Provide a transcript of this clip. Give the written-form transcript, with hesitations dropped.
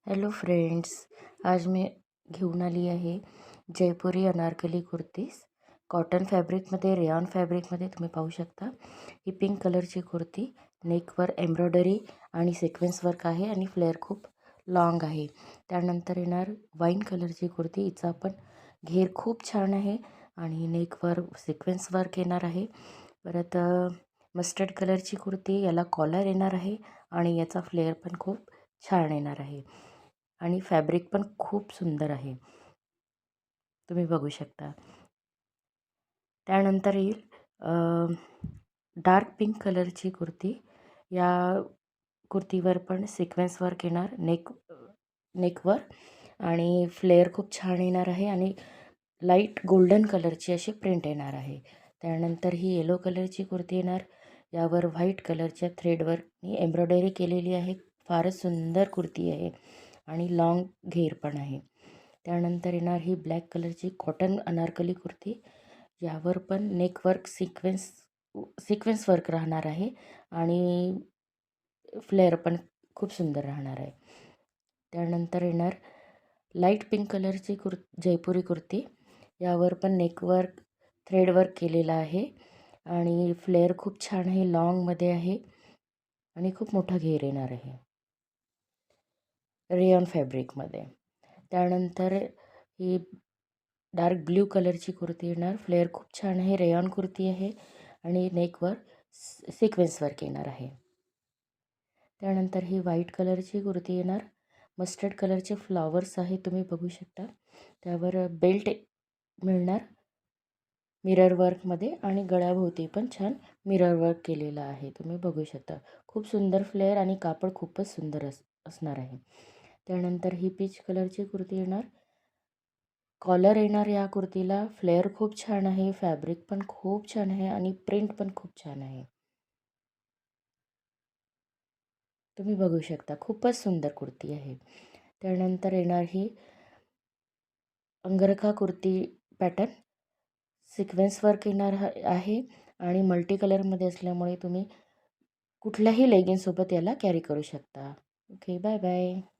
Hello friends, आज मी घेऊन आली आहे जयपुरी अनारकली कुर्तीज. कॉटन फॅब्रिकमध्ये, रेयॉन फॅब्रिकमध्ये तुम्ही पाहू शकता. ही पिंक कलरची कुर्ती, नेकवर एम्ब्रॉयडरी आणि सिक्वेन्स वर्क आहे आणि फ्लेअर खूप लॉंग आहे. त्यानंतर येणार वाईन कलरची कुर्ती. हिचा पण घेर खूप छान आहे आणि नेकवर सिक्वेन्स वर्क येणार आहे. परत मस्टर्ड कलरची कुर्ती, याला कॉलर येणार आहे आणि याचा फ्लेअर पण खूप छान येणार आहे आणि फॅब्रिक पण खूप सुंदर आहे, तुम्ही बघू शकता. त्यानंतर येईल डार्क पिंक कलरची कुर्ती. या कुर्तीवर पण सिक्वेन्स वर्क येणार नेकवर आणि फ्लेअर खूप छान येणार आहे आणि लाईट गोल्डन कलरची अशी प्रिंट येणार आहे. त्यानंतर ही येलो कलरची कुर्ती येणार. यावर व्हाईट कलरच्या थ्रेडवरनी एम्ब्रॉयडरी केलेली आहे. फारच सुंदर कुर्ती आहे आणि लॉंग घेर पण आहे. त्यानंतर येणार ही ब्लॅक कलरची कॉटन अनारकली कुर्ती. यावर पण नेकवर्क सिक्वेन्स वर्क राहणार आहे आणि फ्लेअर पण खूप सुंदर राहणार आहे. त्यानंतर येणार लाईट पिंक कलरची जयपुरी कुर्ती. यावर पण नेकवर्क थ्रेडवर्क केलेला आहे आणि फ्लेअर खूप छान आहे, लॉंगमध्ये आहे आणि खूप मोठा घेर येणार आहे रेयॉन फॅब्रिकमध्ये. त्यानंतर ही डार्क ब्ल्यू कलरची कुर्ती येणार. फ्लेअर खूप छान आहे, रेयॉन कुर्ती आहे आणि नेकवर सिक्वेन्स वर्क येणार आहे. त्यानंतर ही व्हाईट कलरची कुर्ती येणार. मस्टर्ड कलरचे फ्लॉवर्स आहे, तुम्ही बघू शकता. त्यावर बेल्ट मिळणार मिरर वर्कमध्ये आणि गळ्याभोवती पण छान मिरर वर्क केलेलं आहे, तुम्ही बघू शकता. खूप सुंदर फ्लेअर आणि कापड खूपच सुंदर असणार आहे. त्यानंतर ही पीच कलरची कुर्ती येणार. कॉलर येणार या कुर्तीला. फ्लेअर खूप छान आहे, फॅब्रिक पण खूप छान आहे आणि प्रिंट पण खूप छान आहे, तुम्ही बघू शकता. खूपच सुंदर कुर्ती आहे. त्यानंतर येणार ही अंगरखा कुर्ती पॅटर्न. सिक्वेन्स वर्क येणार आहे आणि मल्टी कलरमध्ये असल्यामुळे तुम्ही कुठल्याही लेगिन्ससोबत याला कॅरी करू शकता. Okay, bye bye.